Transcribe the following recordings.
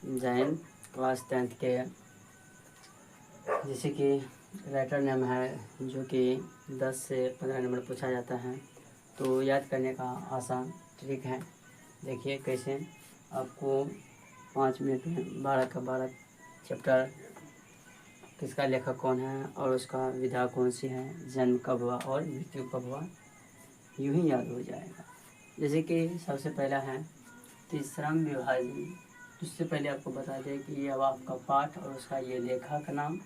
Jain class 10th के, जैसे कि राइटर नेम है जो कि 10 से 15 नंबर पूछा जाता है, तो याद करने का आसान ट्रिक है। देखिए कैसे आपको 5 मिनट में 12 का 12 चैप्टर, किसका लेखक कौन है और उसका विधा कौन सी है, जन्म कब हुआ और मृत्यु कब हुआ, यूँ ही याद हो जाएगा। जैसे कि सबसे पहला है श्रम विभाजन। उससे पहले आपको बता दें कि ये अब आपका पाठ और उसका ये लेखक नाम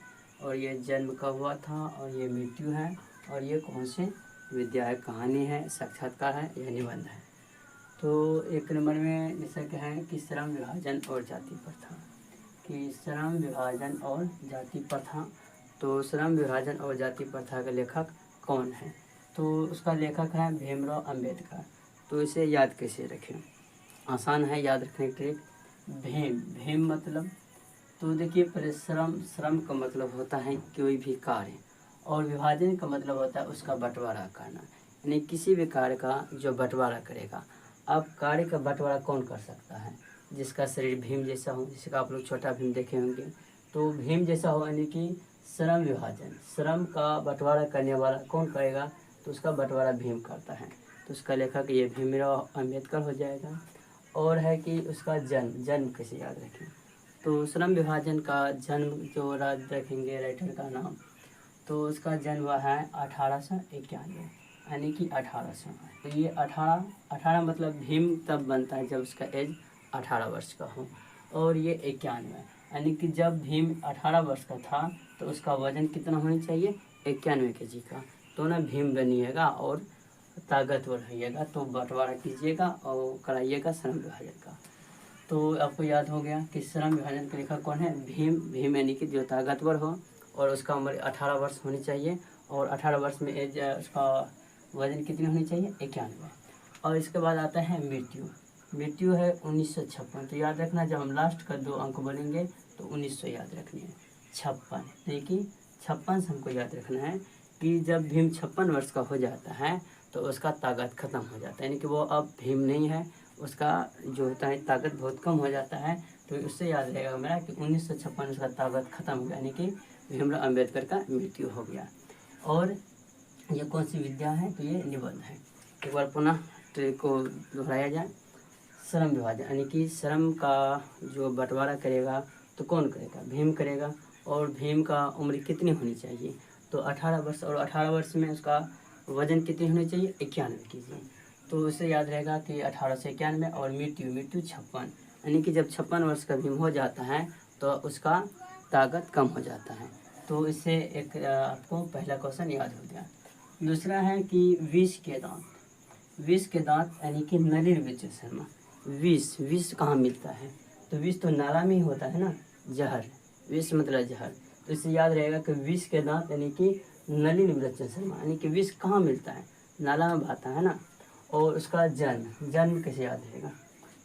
और ये जन्म कब हुआ था और ये मृत्यु है और ये कौन सी विद्या है, कहानी है, साक्षात्कार है या निबंध है। तो एक नंबर में जैसा कि है कि श्रम विभाजन और जाति प्रथा, कि श्रम विभाजन और जाति प्रथा। तो श्रम विभाजन और जाति प्रथा का लेखक कौन है, तो उसका लेखक है भीमराव अंबेडकर। तो इसे याद कैसे रखें, आसान है याद रखने के लिए। भीम मतलब, तो देखिए परिश्रम, श्रम का मतलब होता है कोई भी कार्य, और विभाजन का मतलब होता है उसका बंटवारा करना, यानी किसी भी कार्य का जो बंटवारा करेगा। अब कार्य का बंटवारा कौन कर सकता है, जिसका शरीर भीम जैसा हो, जिसका आप लोग छोटा भीम देखे होंगे, तो भीम जैसा हो, यानी कि श्रम विभाजन, श्रम का बंटवारा करने वाला कौन करेगा, तो उसका बंटवारा भीम करता है। तो उसका लेखक ये भीमराव अंबेडकर हो जाएगा। और है कि उसका जन्म कैसे याद रखें, तो श्रम विभाजन का जन्म जो याद रखेंगे राइटर का नाम, तो उसका जन्म हुआ है 1891, यानी कि 1800। तो ये 18 मतलब भीम तब बनता है जब उसका एज 18 वर्ष का हो, और ये 91, यानी कि जब भीम 18 वर्ष का था तो उसका वजन कितना होना चाहिए, 91 kg का। तो ना भीम बनिएगा और ताकतवर रहिएगा, तो बंटवारा कीजिएगा और कराइएगा श्रम विभाजन का। तो आपको याद हो गया कि श्रम विभाजन का लेखक कौन है, भीम यानी कि जो ताकतवर हो और उसका उम्र 18 वर्ष होनी चाहिए, और 18 वर्ष में एज उसका वजन कितनी होनी चाहिए, 91। और इसके बाद आता है मृत्यु है 1956। तो याद रखना जब हम लास्ट का 2 अंक बोलेंगे तो 1900 याद रखनी है, 56, देखिए 56 से हमको याद रखना है कि जब भीम 56 वर्ष का हो जाता है तो उसका ताकत ख़त्म हो जाता है, यानी कि वो अब भीम नहीं है, उसका जो होता है ताकत बहुत कम हो जाता है। तो उससे याद रहेगा मेरा कि 1956 उसका ताकत ख़त्म हो गया, यानी कि भीमराव अंबेडकर का मृत्यु हो गया। और ये कौन सी विद्या है, तो ये निबंध है। एक बार पुनः ट्रिक को दोहराया जाए। श्रम विभाजन यानी कि श्रम का जो बंटवारा करेगा तो कौन करेगा, भीम करेगा। और भीम का उम्र कितनी होनी चाहिए, तो 18 वर्ष, और 18 वर्ष में उसका वजन कितनी होनी चाहिए, 91 kg। तो उससे याद रहेगा कि 18 से 91। और मृत्यु 56, यानी कि जब 56 वर्ष का भीम हो जाता है तो उसका ताकत कम हो जाता है। तो इससे एक आपको पहला क्वेश्चन याद हो गया। दूसरा है कि विष के दांत यानी कि नलिन विजय शर्मा। विष कहाँ मिलता है, तो विष तो नाला में ही होता है ना, जहर, विष मतलब जहर। तो इससे याद रहेगा कि विष के दांत यानी कि नलिन विजय शर्मा, यानी कि विष कहाँ मिलता है, नाला में बहता है ना। और उसका जन्म कैसे याद रहेगा,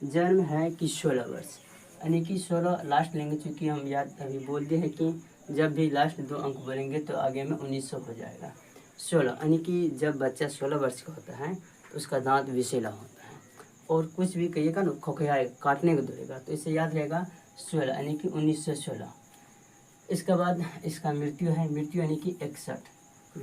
जन्म है कि 16 वर्ष, यानी कि 16 लास्ट लेंगे, चूँकि हम याद अभी बोलते हैं कि जब भी लास्ट 2 अंक बोलेंगे तो आगे में 1900 हो जाएगा। 16 यानी कि जब बच्चा 16 वर्ष का होता है तो उसका दांत विषैला होता है, और कुछ भी कहिएगा ना खोखियाएगा, काटने को दौड़ेगा। तो इससे याद रहेगा 16 यानी कि 1916। इसके बाद इसका मृत्यु यानी कि 61।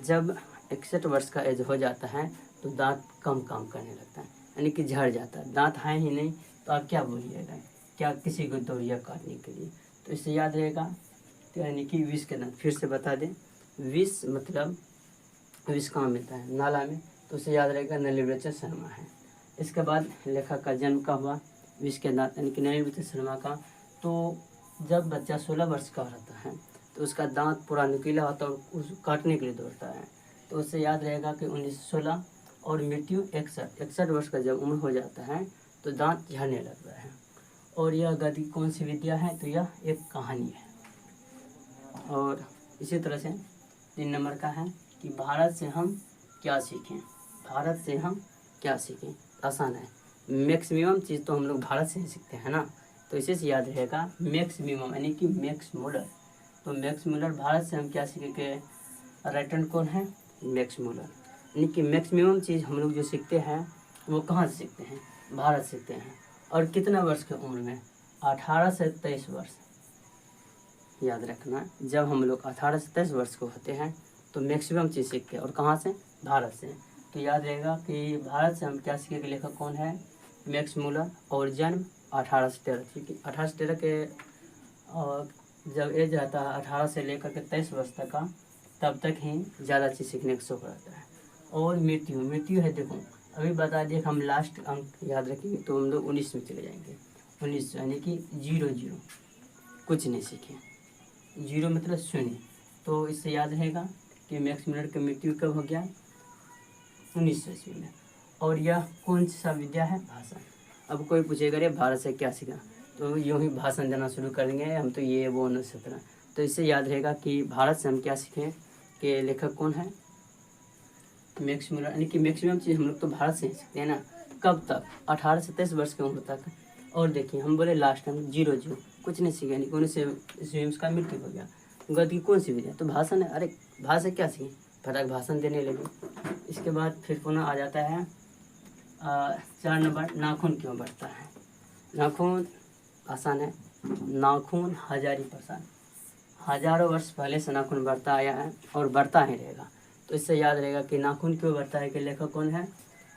जब 61 वर्ष का एज हो जाता है तो दांत कम काम करने लगता है, यानी कि झड़ जाता है, दांत है ही नहीं, तो आप क्या बोलिएगा, क्या किसी को दौड़िया काटने के लिए। तो इससे याद रहेगा, तो यानी कि विष के दांत। फिर से बता दें, विष मतलब विष कहाँ मिलता है, नाला में। तो उसे याद रहेगा नलिन विजय शर्मा है। इसके बाद लेखक का जन्म कब हुआ, विष के दांत यानी कि नलिन विजय शर्मा का। तो जब बच्चा 16 वर्ष का रहता है तो उसका दांत पूरा नुकीला होता है और उस काटने के लिए दौड़ता है। तो उससे याद रहेगा कि 1916। और मृत्यु 61 वर्ष का जब उम्र हो जाता है तो दांत झड़ने लगता है। और यह गद्य कौन सी विद्या है, तो यह एक कहानी है। और इसी तरह से 3 नंबर का है कि भारत से हम क्या सीखें, आसान है, मैक्सिमम चीज़ तो हम लोग भारत से ही सीखते हैं ना। तो इसी से याद रहेगा मैक्सिमम यानी कि मैक्स मुलर। तो मैक्स मुलर, भारत से हम क्या सीखेंगे, राइटर कौन है, मैक्स मुलर। यानी कि मैक्सिमम चीज़ हम लोग जो सीखते हैं वो कहाँ से सीखते हैं, भारत सीखते हैं। और कितना वर्ष की उम्र में, 18 से 23 वर्ष, याद रखना, जब हम लोग 18 से 23 वर्ष को होते हैं तो मैक्सिमम चीज़ सीखते हैं। और कहाँ से? भारत से। तो याद रहेगा कि भारत से हम क्या सीखेंगे, लेखक कौन है? Max Muller. और जन्म 18 से 13, ठीक है। 18 से 13 के जब एज रहता है 18 से लेकर के 23 वर्ष तक का, तब तक ही ज़्यादा चीज़ सीखने का शौक रहता है। और मृत्यु है, देखो अभी बता दिए, हम लास्ट अंक याद रखेंगे तो हम लोग 19 में चले जाएंगे। 19 यानी कि 0 कुछ नहीं सीखे, 0 मतलब शून्य। तो इससे याद रहेगा कि मैक्स मुलर की मृत्यु कब हो गया? 1900 ईस्वी में। और यह कौन सा विद्या है? भाषण। अब कोई पूछेगा रे भारत से क्या सीखा, तो यूँ ही भाषण देना शुरू कर देंगे हम, तो ये वो न सत्रह। तो इससे याद रहेगा कि भारत से हम क्या सीखें, कि लेखक कौन है? Max Muller. यानी कि मैक्सिमम चीज़ हम लोग तो भारत से ही सीखते हैं ना। कब तक? 18 से 23 वर्ष की उम्र तक। और देखिए हम बोले लास्ट टाइम 0 कुछ नहीं सीखे, यानी कि 19 से उसका मृत्यु हो गया। गद्य की कौन सी विद्या? तो भाषण है। अरे भाषा क्या सीखे, फटाक भाषण देने लगे। इसके बाद फिर पुनः आ जाता है 4 नंबर, नाखून क्यों बढ़ता है? नाखून आसान है, नाखून हजारी प्रसाद, हजारों वर्ष पहले से नाखून बढ़ता आया है और बढ़ता ही रहेगा। तो इससे याद रहेगा कि नाखून क्यों बढ़ता है, कि लेखक कौन है?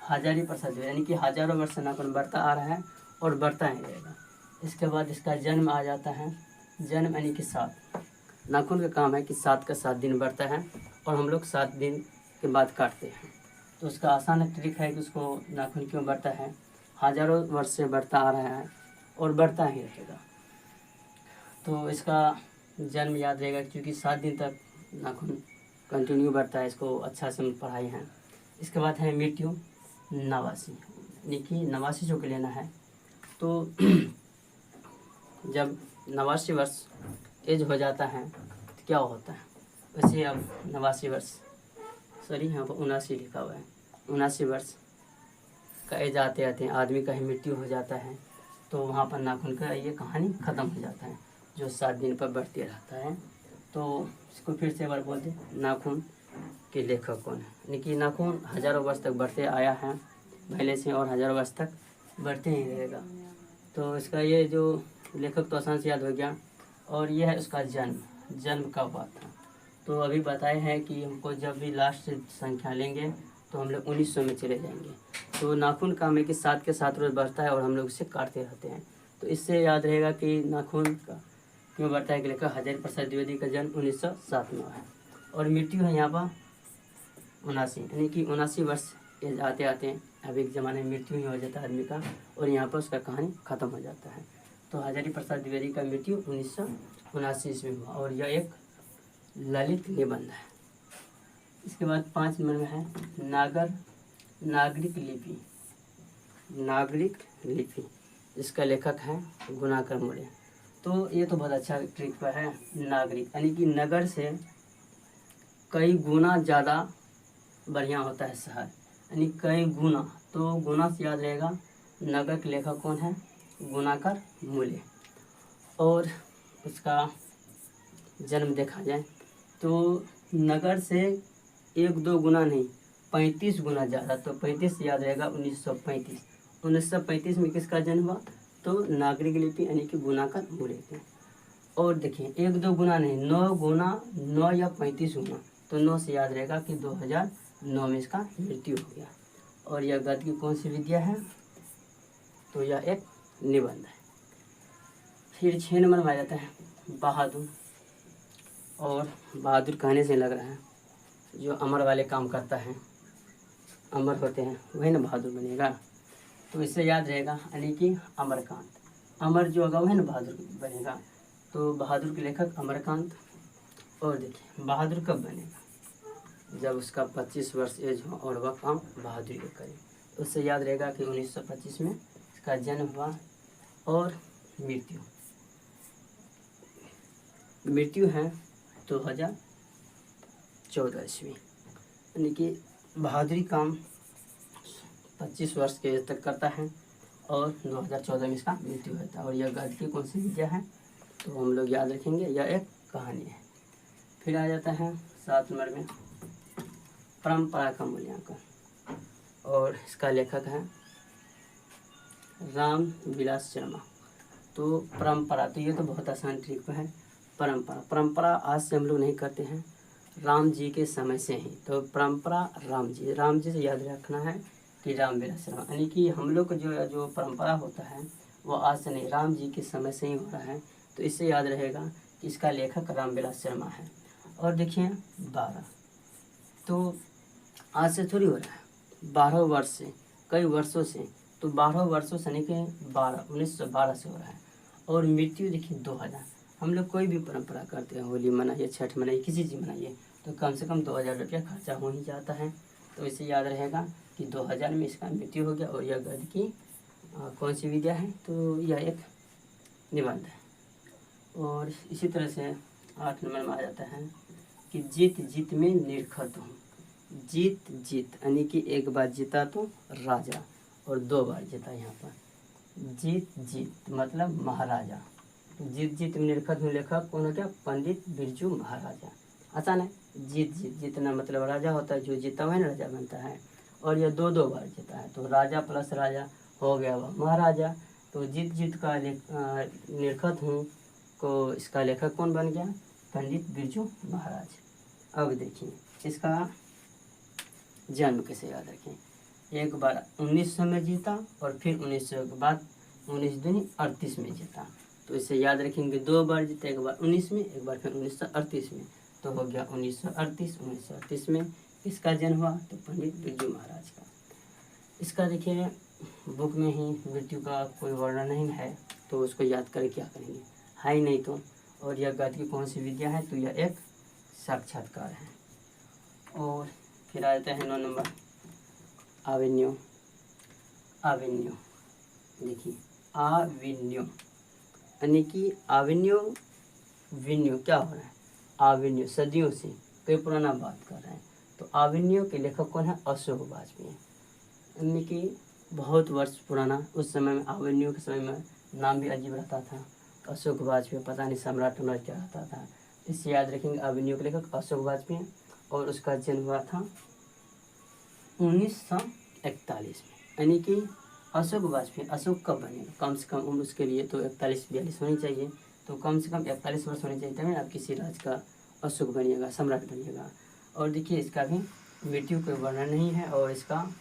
हजारी प्रसाद, यानी कि हजारों वर्ष से नाखून बढ़ता आ रहा है और बढ़ता ही रहेगा। इसके बाद इसका जन्म आ जाता है, जन्म यानी कि 7। नाखून का काम है कि 7 का 7 दिन बढ़ता है और हम लोग 7 दिन के बाद काटते हैं। तो उसका आसान ट्रिक है कि उसको नाखून क्यों बढ़ता है, हजारों वर्ष से बढ़ता आ रहा है और बढ़ता ही रहेगा। तो इसका जन्म याद रहेगा, क्योंकि 7 दिन तक नाखून कंटिन्यू बढ़ता है। इसको अच्छा से पढ़ाई है। इसके बाद है मृत्यु 89, यानी कि 89 जो के लेना है। तो जब 89 वर्ष एज हो जाता है तो क्या होता है? वैसे अब 89 वर्ष, सॉरी यहाँ पर 79 लिखा हुआ है, 79 वर्ष का एज आते आते आदमी का ही मृत्यु हो जाता है। तो वहाँ पर नाखून का ये कहानी ख़त्म हो जाता है, जो 7 दिन पर बढ़ते रहता है। तो इसको फिर से एक बार बोलते, नाखून के लेखक कौन है? यानी कि नाखून हजारों वर्ष तक बढ़ते आया है पहले से और हजारों वर्ष तक बढ़ते ही रहेगा। तो इसका ये जो लेखक तो आसान से याद हो गया। और यह है उसका जन्म कब हुआ था। तो अभी बताए हैं कि हमको जब भी लास्ट संख्या लेंगे तो हम लोग 1900 में चले जाएंगे। तो नाखून काम है कि 7 के 7 रोज़ बढ़ता है और हम लोग इसे काटते रहते हैं। तो इससे याद रहेगा कि नाखून का क्यों बढ़ता है, कि लेखक हजारी प्रसाद द्विवेदी का जन्म 1907 में हुआ है। और मृत्यु है यहाँ पर 79, यानी कि 79 वर्ष एज आते आते अब एक ज़माने में मृत्यु ही हो जाता है आदमी का, और यहाँ पर उसका कहानी ख़त्म हो जाता है। तो हजारी प्रसाद द्विवेदी का मृत्यु 1979 में हुआ और यह एक ललित निबंध है। इसके बाद 5 नंबर में है नागरिक लिपि, जिसका लेखक है गुणाकर मोरे। तो ये तो बहुत अच्छा ट्रिक पर है। नागरिक यानी कि नगर से कई गुना ज़्यादा बढ़िया होता है शहर, यानी कई गुना। तो गुना से याद रहेगा, नगर के लेखक कौन है? गुणाकर मोरे। और उसका जन्म देखा जाए तो नगर से 1-2 गुना नहीं, 35 गुना ज़्यादा। तो 35 से याद रहेगा 1935। 1935 में किसका जन्म हुआ? तो नागरिक लिपि यानी कि गुणाकर मोरे के। और देखिए 1-2 गुना नहीं, 9 गुना, 9 या 35 गुना। तो 9 से याद रहेगा कि 2009 में इसका मृत्यु हो गया। और यह गद्य की कौन सी विद्या है? तो यह एक निबंध है। फिर 6 नंबर में आ जाता है बहादुर। और बहादुर कहने से लग रहा है जो अमर वाले काम करता है, अमर होते हैं वही ना बहादुर बनेगा। तो इससे याद रहेगा, यानी कि अमरकांत, अमर जो होगा वही ना बहादुर बनेगा। तो बहादुर के लेखक अमरकांत। और देखिए बहादुर कब बनेगा? जब उसका 25 वर्ष एज हो और वह काम बहादुरी के करे। तो उससे याद रहेगा कि 1925 में इसका जन्म हुआ। और मृत्यु है 2014 ईस्वी, यानी कि बहादुरी काम 25 वर्ष के एज तक करता है और 2014 में इसका मृत्यु होता है। और यह गद्य की कौन सी विद्या है? तो हम लोग याद रखेंगे, यह एक कहानी है। फिर आ जाता है 7 नंबर में परंपरा का मूल्यांकन। और इसका लेखक है राम विलास शर्मा। तो परंपरा, तो ये तो बहुत आसान ट्रिक है। परंपरा आज से हम लोग नहीं करते हैं, राम जी के समय से ही। तो परंपरा राम जी से याद रखना है कि रामविलास शर्मा, यानी कि हम लोग का जो परंपरा होता है वो आज से नहीं, राम जी के समय से ही हो रहा है। तो इससे याद रहेगा कि इसका लेखक रामविलास शर्मा है। और देखिए 12, तो आज से थोड़ी हो रहा है, 12 वर्ष से, कई वर्षों से, तो 12 वर्षों से, यानी कि 1912 से हो रहा है। और मृत्यु देखिए 2000। हम लोग कोई भी परंपरा करते हैं, होली मनाइए, छठ मनाइए, किसी चीज़ मनाइए, तो कम से कम 2000 रुपया खर्चा हो ही जाता है। तो इसे याद रहेगा कि 2000 में इसका मृत्यु हो गया। और यह गद्य की कौन सी विद्या है, तो यह एक निबंध है। और इसी तरह से 8 नंबर में आ जाता है कि जीत जीत में निरखत हूँ। जीत यानी कि एक बार जीता तो राजा, और 2 बार जीता। यहाँ पर जीत मतलब महाराजा। जीत में निरखत हूँ, लेखक कौन हो गया, पंडित बिरजू महाराजा। आसान है, जीतना मतलब राजा होता है, जो जीता हुआ है ना राजा बनता है। और यह 2 बार जीता है, तो राजा प्लस राजा हो गया वह महाराजा। तो जीत का निरखत हूँ को इसका लेखक कौन बन गया, पंडित बिरजू महाराज। अब देखिए इसका जन्म कैसे याद रखें। एक बार 1900 में जीता, और फिर 1900 के बाद 19 दूनी 38 में जीता। तो इसे याद रखेंगे, 2 बार जीता, एक बार 19 में, एक बार फिर 1938 में। तो हो गया 1938 में किसका जन्म हुआ, तो पंडित बिरजू महाराज का। इसका देखिए बुक में ही मृत्यु का कोई वर्णन नहीं है, तो उसको याद करके क्या करेंगे, है ही नहीं तो। और यह गद्य की कौन सी विद्या है, तो यह एक साक्षात्कार है। और फिर आ जाता है 9 नंबर, आविन्यो। देखिए आविन्यो यानी कि विन्यो क्या हो रहा है, आविन्यो सदियों से कोई पुराना बात कर रहे हैं। तो आविन्यो के लेखक कौन है, अशोक वाजपेयी, यानी कि बहुत वर्ष पुराना। उस समय में आविन्यो के समय में नाम भी अजीब रहता था, अशोक वाजपेयी, पता नहीं सम्राट क्या रहता था। इससे याद रखेंगे, आविन्यो के लेखक अशोक वाजपेयी। और उसका जन्म हुआ था 1941 में, यानी कि अशोक वाजपेयी, अशोक कब बने, कम से कम उम्र उसके लिए तो 41-42 होनी चाहिए। तो कम से कम 41 वर्ष होने चाहिए, तभी आप किसी राज्य का अशोक बनिएगा, सम्राट बनिएगा। और देखिए इसका भी मृत्यु कोई वर्णन नहीं है, और इसका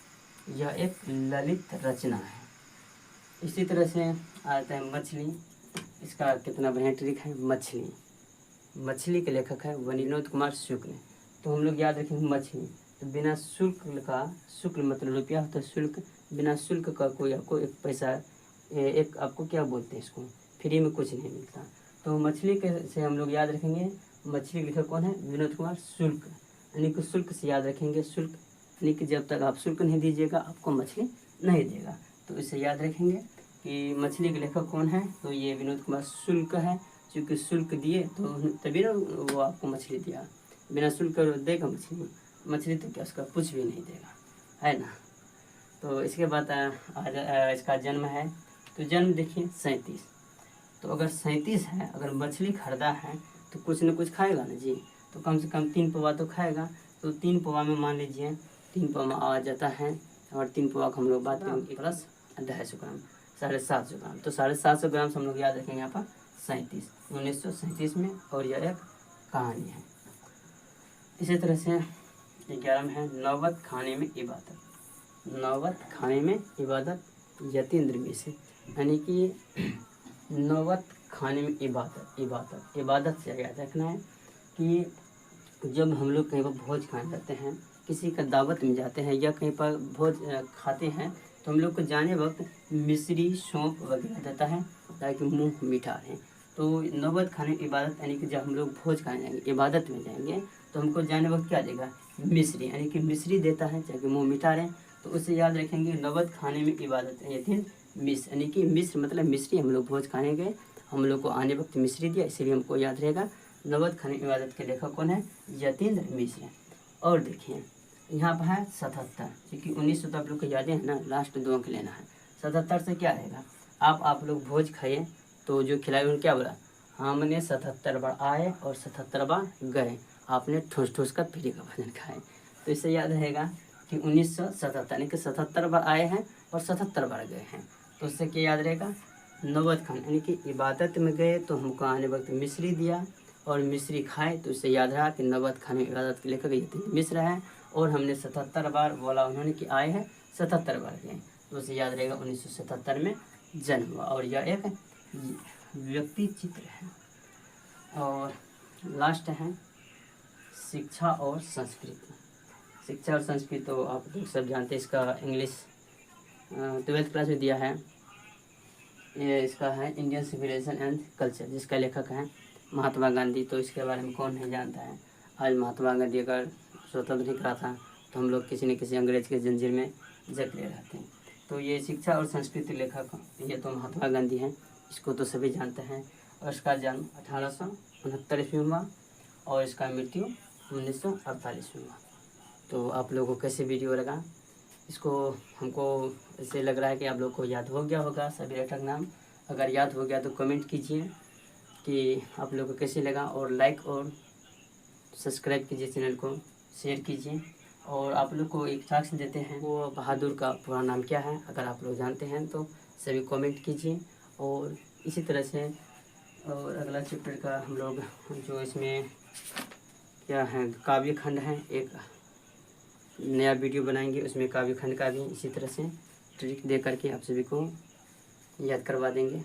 यह एक ललित रचना है। इसी तरह से आता है मछली। इसका कितना बढ़िया ट्रिक है, मछली के लेखक है विनोद कुमार शुक्ल। तो हम लोग याद रखेंगे मछली, तो बिना शुल्क का, शुक्ल मतलब रुपया होता है, शुल्क, बिना शुल्क का कोई आपको एक पैसा, एक आपको क्या बोलते हैं इसको, फ्री में कुछ नहीं मिलता। तो मछली के से हम लोग याद रखेंगे, मछली के लेखक कौन है, विनोद कुमार शुक्ल, यानी कि शुल्क से याद रखेंगे। शुल्क यानी कि जब तक आप शुल्क नहीं दीजिएगा आपको मछली नहीं देगा। तो इसे याद रखेंगे कि मछली के लेखक कौन है, तो ये विनोद कुमार शुक्ल है। क्योंकि शुल्क दिए तो तभी ना वो आपको मछली दिया, बिना शुल्क देगा मछली तो क्या उसका कुछ भी नहीं देगा, है ना। तो इसके बाद इसका जन्म है, तो जन्म देखिए 37। तो अगर 37 है, अगर मछली खरीदा है तो कुछ न कुछ खाएगा ना जी, तो कम से कम 3 पौवा तो खाएगा। तो 3 पौवा में मान लीजिए 3 पौवा में आ जाता है, और 3 पौवा को हम लोग बात करेंगे प्लस 250 ग्राम, 750 ग्राम। तो 750 ग्राम से हम लोग याद रखेंगे यहाँ पर 1937 में। और यह एक कहानी है। इसी तरह से 11 में है नौबत खाने में इबादत यतीन्द्र मिश्र, यानी कि नौबत खाने में इबादत से याद रखना है कि जब हम लोग कहीं पर भोज खाने जाते हैं, किसी का दावत में जाते हैं, या कहीं पर भोज खाते हैं, तो हम लोग को जाने वक्त मिश्री सौंफ वगैरह देता है ताकि मुंह मीठा रहे। तो नौबत खाने की इबादत यानी कि जब हम लोग भोज खाने जाएंगे, इबादत में जाएंगे, तो हमको जाने वक्त क्या देगा, मिश्री, यानी कि मिश्री देता है ताकि मुंह मीठा रहे। तो उसे याद रखेंगे, नौबत खाने में इबादत मिश्र, यानी कि मिश्र मतलब मिश्री। हम लोग भोज खाने गए, हम लोग को आने वक्त मिश्री दिया, इसलिए हमको याद रहेगा। नौबत खाने की इबादत के लेखक कौन है, यतीन्द्र मिश्र। और देखिए यहाँ पर है 77, क्योंकि 1900 तो आप लोग को यादें हैं ना, लास्ट 2 अंक लेना है। 77 से क्या रहेगा, आप लोग भोज खाइए, तो जो खिलाए उन्होंने क्या बोला, हमने 77 बार आए और 77 बार गए, आपने ठोस ठोस का फ्री का भोजन खाए। तो इससे याद रहेगा कि 1977 यानी कि 77 बार आए हैं और 77 बार गए हैं। तो उससे क्या याद रहेगा, नौबत खान यानी कि इबादत में गए तो हमको आने वक्त मिश्री दिया और मिश्री खाए, तो उससे याद रहा कि नौबत खान में इबादत के लेखक यतीम मिश्र है। और हमने 77 बार बोला उन्होंने कि आए हैं 77 बार गए, तो उसे याद रहेगा 1977 में जन्म हुआ। और यह एक व्यक्ति चित्र है। और लास्ट है शिक्षा और संस्कृति। शिक्षा और संस्कृति तो आप लोग सब जानते हैं, इसका इंग्लिश 12th क्लास में दिया है। ये इसका है इंडियन सिविलाइजेशन एंड कल्चर, जिसका लेखक है महात्मा गांधी। तो इसके बारे में कौन नहीं जानता है। आज महात्मा गांधी अगर स्वतंत्र नहीं करा था तो हम लोग किसी न किसी अंग्रेज के जंजीर में जकड़े रहते हैं। तो ये शिक्षा और संस्कृति लेखक ये तो महात्मा गांधी हैं, इसको तो सभी जानते हैं। और इसका जन्म 1869 में हुआ और इसका मृत्यु 1948 में हुआ। तो आप लोगों को कैसे वीडियो लगा, इसको हमको ऐसे लग रहा है कि आप लोग को याद हो गया होगा सभी लेखक नाम। अगर याद हो गया तो कमेंट कीजिए कि आप लोग को कैसे लगा, और लाइक और सब्सक्राइब कीजिए चैनल को, शेयर कीजिए। और आप लोग को एक साक्ष्य देते हैं, वो बहादुर का पूरा नाम क्या है, अगर आप लोग जानते हैं तो सभी कमेंट कीजिए। और इसी तरह से और अगला चैप्टर का हम लोग जो इसमें क्या है काव्य खंड है, एक नया वीडियो बनाएंगे, उसमें काव्य खंड का भी इसी तरह से ट्रिक दे करके आप सभी को याद करवा देंगे।